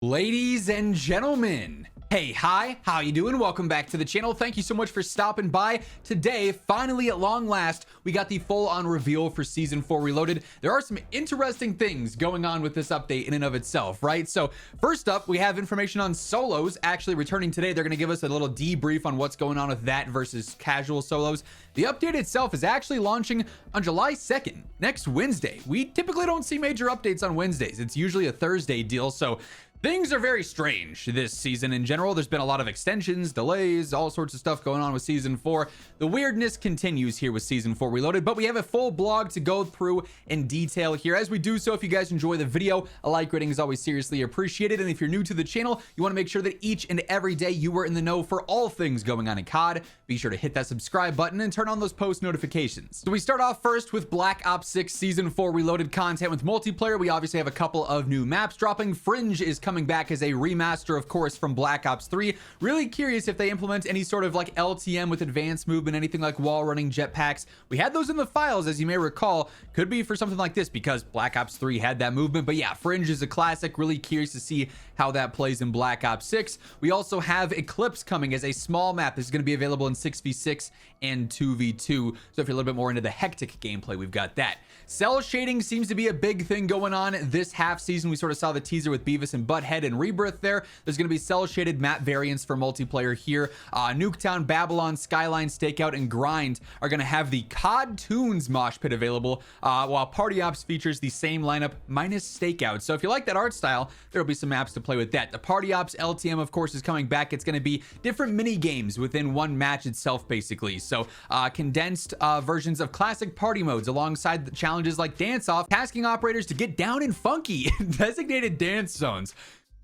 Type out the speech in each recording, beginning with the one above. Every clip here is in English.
Ladies and gentlemen, hey, hi, how you doing? Welcome back to the channel. Thank you so much for stopping by. Today, finally at long last, we got the full-on reveal for Season 4 Reloaded. There are some interesting things going on with this update in and of itself, right? So first up, we have information on solos actually returning today. They're going to give us a little debrief on what's going on with that versus casual solos. The update itself is actually launching on July 2nd, next Wednesday. We typically don't see major updates on Wednesdays. It's usually a Thursday deal, so things are very strange this season in general. There's been a lot of extensions, delays, all sorts of stuff going on with Season 4. The weirdness continues here with Season 4 Reloaded, but we have a full blog to go through in detail here. As we do so, if you guys enjoy the video, a like rating is always seriously appreciated. And if you're new to the channel, you want to make sure that each and every day you are in the know for all things going on in COD. Be sure to hit that subscribe button and turn on those post notifications. So we start off first with Black Ops 6 Season 4 Reloaded content with multiplayer. We obviously have a couple of new maps dropping. Fringe is coming back as a remaster, of course, from Black Ops 3. Really curious if they implement any sort of like LTM with advanced movement, anything like wall running, jetpacks. We had those in the files, as you may recall. Could be for something like this because Black Ops 3 had that movement. But yeah, Fringe is a classic. Really curious to see how that plays in Black Ops 6. We also have Eclipse coming as a small map. This is going to be available in 6v6 and 2v2. So if you're a little bit more into the hectic gameplay, we've got that. Cell shading seems to be a big thing going on this half season. We sort of saw the teaser with Beavis and Butthead and Rebirth there. There's going to be cell shaded map variants for multiplayer here. Nuketown, Babylon, Skyline, Stakeout, and Grind are going to have the COD Tunes mosh pit available, while Party Ops features the same lineup minus Stakeout. So if you like that art style, there will be some maps to play with that. The Party Ops LTM, of course, is coming back. It's going to be different mini games within one match itself, basically. So condensed versions of classic party modes alongside the challenges like Dance Off, tasking operators to get down and funky, designated dance zones.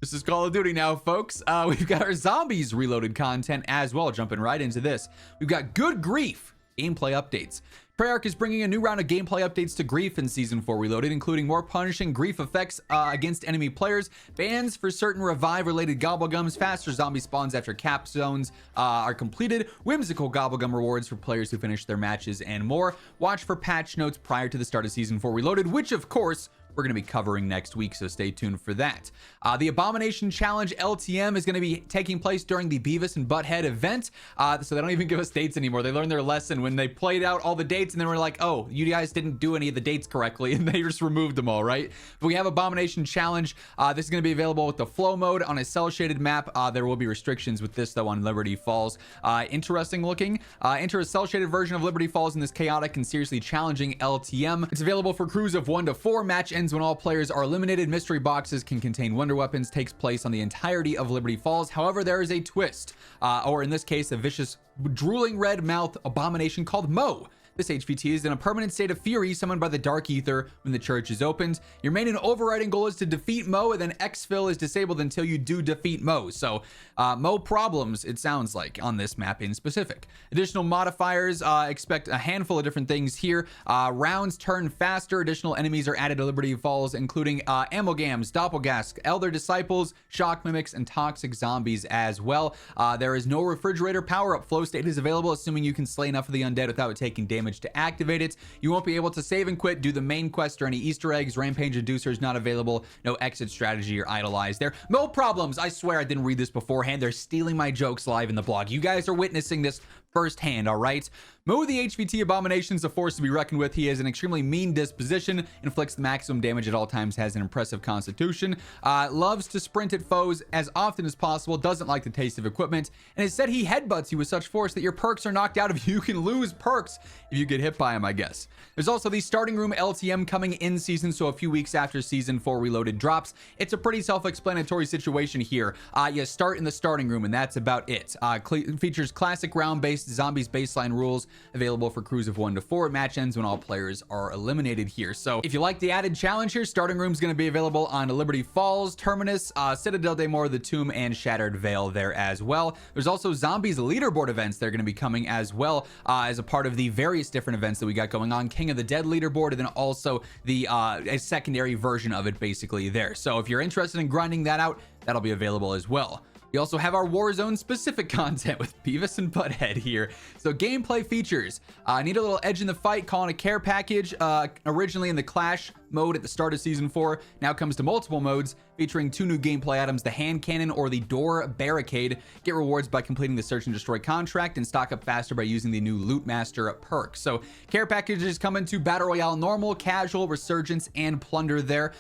This is Call of Duty now, folks. We've got our Zombies Reloaded content as well. Jumping right into this. We've got Good Grief gameplay updates. Treyarch is bringing a new round of gameplay updates to Grief in Season 4 Reloaded, including more punishing Grief effects against enemy players, bans for certain revive-related gobblegums, faster zombie spawns after cap zones are completed, whimsical gobblegum rewards for players who finish their matches, and more. Watch for patch notes prior to the start of Season 4 Reloaded, which, of course, we're going to be covering next week, so stay tuned for that. The Abomination Challenge LTM is going to be taking place during the Beavis and Butthead event, so they don't even give us dates anymore. They learned their lesson when they played out all the dates, and then we're like, oh, you guys didn't do any of the dates correctly, and they just removed them all, right? But we have Abomination Challenge. This is going to be available with the flow mode on a cell-shaded map. There will be restrictions with this, though, on Liberty Falls. Interesting looking. Enter a cell-shaded version of Liberty Falls in this chaotic and seriously challenging LTM. It's available for crews of 1 to 4. Match ends when all players are eliminated. Mystery boxes can contain wonder weapons. Takes place on the entirety of Liberty Falls. However, there is a twist, or in this case, a vicious, drooling red mouth abomination called Mo. This HVT is in a permanent state of fury summoned by the Dark Ether when the church is opened. Your main and overriding goal is to defeat Mo, and then exfil is disabled until you do defeat Mo. So, Mo problems, it sounds like, on this map in specific. Additional modifiers, expect a handful of different things here. Rounds turn faster. Additional enemies are added to Liberty Falls, including Amalgams, Doppelgask, Elder Disciples, Shock Mimics, and Toxic Zombies as well. There is no refrigerator power-up. Flow state is available, assuming you can slay enough of the undead without taking damage to activate it. You won't be able to save and quit, do the main quest or any Easter eggs. Rampage Inducer not available. No exit strategy or idolize there. No problems. I swear I didn't read this beforehand. They're stealing my jokes live in the blog. You guys are witnessing this firsthand, all right? Mo, the HVT Abomination, is a force to be reckoned with. He has an extremely mean disposition, inflicts the maximum damage at all times, has an impressive constitution, loves to sprint at foes as often as possible, doesn't like the taste of equipment, and has said he headbutts you with such force that your perks are knocked out of you. You can lose perks if you get hit by him, I guess. There's also the Starting Room LTM coming in season, so a few weeks after Season 4 Reloaded drops. It's a pretty self-explanatory situation here. You start in the Starting Room, and that's about it. Features classic round-based zombies baseline rules, available for crews of 1 to 4. Match ends when all players are eliminated here. So if you like the added challenge here, Starting Room is going to be available on Liberty Falls, Terminus, Citadel de Mor, the Tomb, and Shattered Veil there as well. There's also Zombies leaderboard events. They're going to be coming as well, as a part of the various different events that we got going on. King of the Dead leaderboard, and then also the a secondary version of it basically there. So if you're interested in grinding that out, that'll be available as well. We also have our Warzone specific content with Beavis and Butthead here. So gameplay features. Need a little edge in the fight, calling a care package. Originally in the Clash mode at the start of Season 4 now comes to multiple modes, featuring 2 new gameplay items, the hand cannon or the door barricade. Get rewards by completing the search and destroy contract, and stock up faster by using the new Loot Master perk. So care packages come into Battle Royale Normal, Casual, Resurgence, and Plunder there.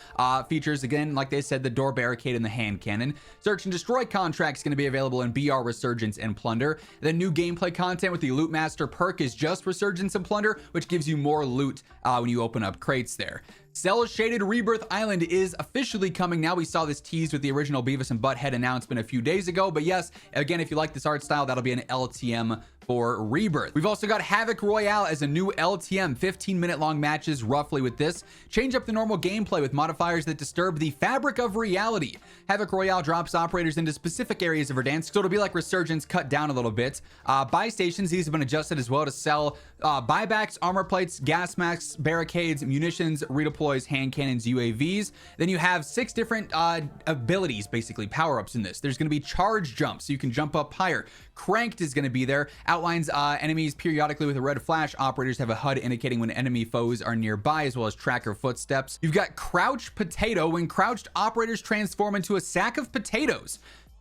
Features, again, like they said, the door barricade and the hand cannon. Search and destroy contracts going to be available in BR, Resurgence, and Plunder. The new gameplay content with the Loot Master perk is just Resurgence and Plunder, which gives you more loot when you open up crates there. Cell Shaded Rebirth Island is officially coming now. We saw this teased with the original Beavis and Butthead announcement a few days ago, but yes, again, if you like this art style, that'll be an LTM for Rebirth. We've also got Havoc Royale as a new LTM, 15-minute long matches roughly with this. Change up the normal gameplay with modifiers that disturb the fabric of reality. Havoc Royale drops operators into specific areas of Verdansk, so it'll be like Resurgence cut down a little bit. Buy stations, these have been adjusted as well to sell buybacks, armor plates, gas masks, barricades, munitions, redeploys, hand cannons, UAVs. Then you have 6 different abilities, basically power-ups in this. There's going to be charge jumps, so you can jump up higher. Cranked is going to be there. Outlines enemies periodically with a red flash. Operators have a HUD indicating when enemy foes are nearby, as well as tracker footsteps. You've got Crouch Potato. When crouched, operators transform into a sack of potatoes.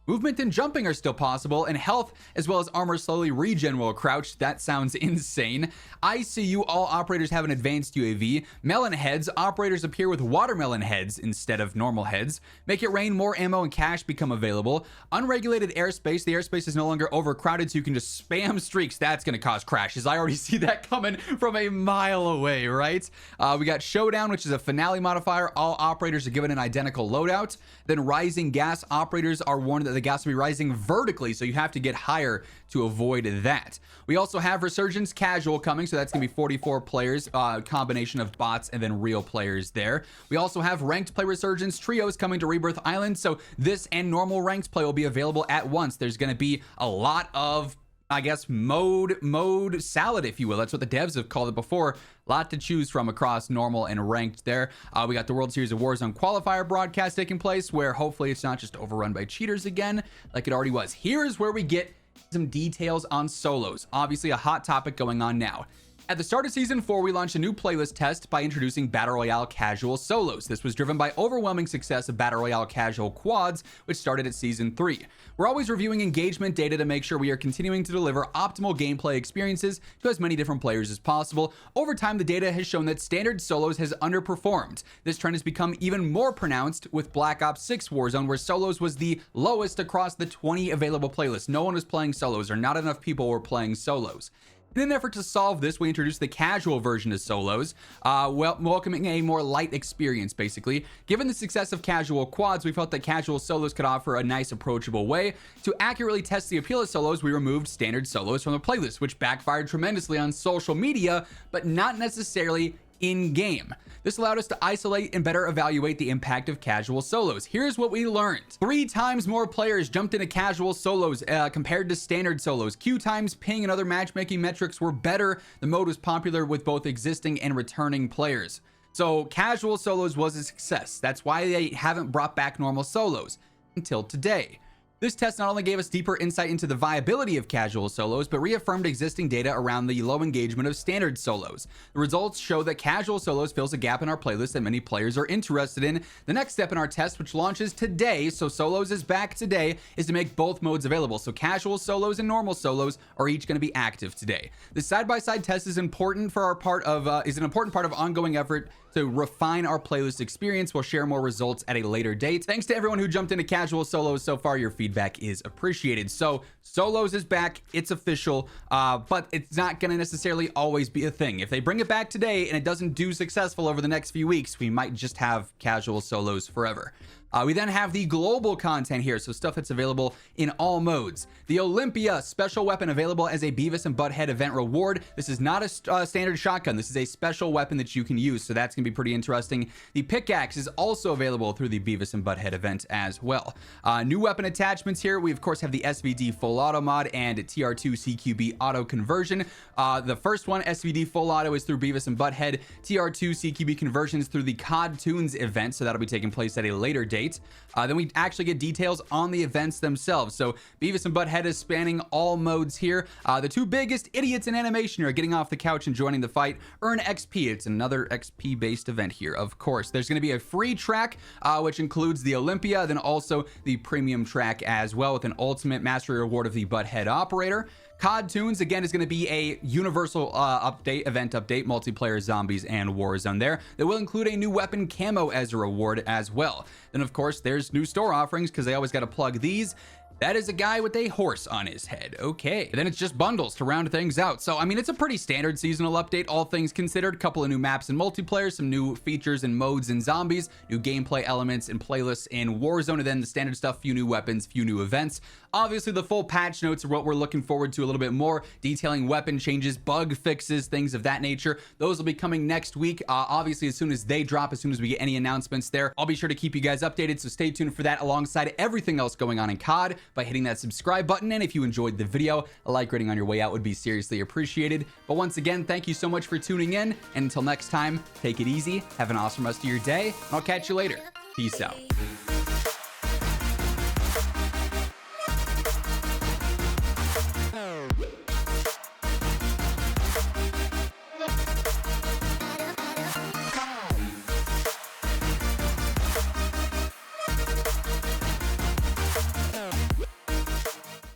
Movement and jumping are still possible, and health as well as armor slowly regen while crouched. That sounds insane. ICU, all operators have an advanced UAV. Melon heads, operators appear with watermelon heads instead of normal heads. Make it rain, more ammo and cash become available. Unregulated airspace, the airspace is no longer overcrowded, so you can just spam streaks. That's going to cause crashes. I already see that coming from a mile away, right? We got Showdown, which is a finale modifier. All operators are given an identical loadout. Then Rising Gas, operators are warned that the gas will be rising vertically, so you have to get higher to avoid that. We also have Resurgence Casual coming, so that's going to be 44 players, combination of bots and then real players there. We also have Ranked Play Resurgence Trios coming to Rebirth Island, so this and normal Ranked Play will be available at once. There's going to be a lot of, I guess, mode salad, if you will. That's what the devs have called it before. A lot to choose from across normal and ranked there. We got the World Series of Warzone qualifier broadcast taking place, where hopefully it's not just overrun by cheaters again like it already was. Here's where we get some details on solos. Obviously a hot topic going on now. At the start of Season 4, we launched a new playlist test by introducing Battle Royale Casual Solos. This was driven by overwhelming success of Battle Royale Casual Quads, which started at Season 3. We're always reviewing engagement data to make sure we are continuing to deliver optimal gameplay experiences to as many different players as possible. Over time, the data has shown that standard solos has underperformed. This trend has become even more pronounced with Black Ops 6 Warzone, where solos was the lowest across the 20 available playlists. No one was playing solos, or not enough people were playing solos. In an effort to solve this, we introduced the casual version of solos, welcoming a more light experience, basically. Given the success of casual quads, we felt that casual solos could offer a nice, approachable way. To accurately test the appeal of solos, we removed standard solos from the playlist, which backfired tremendously on social media, but not necessarily in-game. This allowed us to isolate and better evaluate the impact of casual solos. Here's what we learned. 3 times more players jumped into casual solos compared to standard solos. Queue times, ping, and other matchmaking metrics were better. The mode was popular with both existing and returning players. So casual solos was a success. That's why they haven't brought back normal solos until today. This test not only gave us deeper insight into the viability of casual solos, but reaffirmed existing data around the low engagement of standard solos. The results show that casual solos fills a gap in our playlist that many players are interested in. The next step in our test, which launches today, so solos is back today, is to make both modes available. So casual solos and normal solos are each going to be active today. The side-by-side test is important for our part of an important part of ongoing effort to refine our playlist experience. We'll share more results at a later date. Thanks to everyone who jumped into casual solos so far. Your feedback is appreciated. So solos is back, it's official, but it's not going to necessarily always be a thing. If they bring it back today and it doesn't do successful over the next few weeks, we might just have casual solos forever. We then have the global content here, so stuff that's available in all modes. The Olympia special weapon available as a Beavis and Butthead event reward. This is not a standard shotgun. This is a special weapon that you can use, so that's going to be pretty interesting. The pickaxe is also available through the Beavis and Butthead event as well. New weapon attachments here. We, of course, have the SVD full auto mod and TR2 CQB auto conversion. The first one, SVD full auto, is through Beavis and Butthead. TR2 CQB conversions through the COD Tunes event, so that'll be taking place at a later date. update. Then we actually get details on the events themselves. So Beavis and Butthead is spanning all modes here. The two biggest idiots in animation are getting off the couch and joining the fight. Earn XP. It's another XP based event here, of course. There's going to be a free track, which includes the Olympia, then also the premium track as well, with an ultimate mastery reward of the Butthead operator. COD Tunes, again, is going to be a universal event update, multiplayer, zombies, and Warzone there. That will include a new weapon camo as a reward as well. Then, of course, there's new store offerings, because they always got to plug these. That is a guy with a horse on his head. Okay. And then it's just bundles to round things out. So, I mean, it's a pretty standard seasonal update, all things considered. Couple of new maps and multiplayer, some new features and modes and zombies, new gameplay elements and playlists in Warzone, and then the standard stuff, few new weapons, few new events. Obviously, the full patch notes are what we're looking forward to a little bit more, detailing weapon changes, bug fixes, things of that nature. Those will be coming next week. Obviously, as soon as they drop, as soon as we get any announcements there, I'll be sure to keep you guys updated. So stay tuned for that alongside everything else going on in COD by hitting that subscribe button. And if you enjoyed the video, a like rating on your way out would be seriously appreciated. But once again, thank you so much for tuning in. And until next time, take it easy. Have an awesome rest of your day. I'll catch you later. Peace out.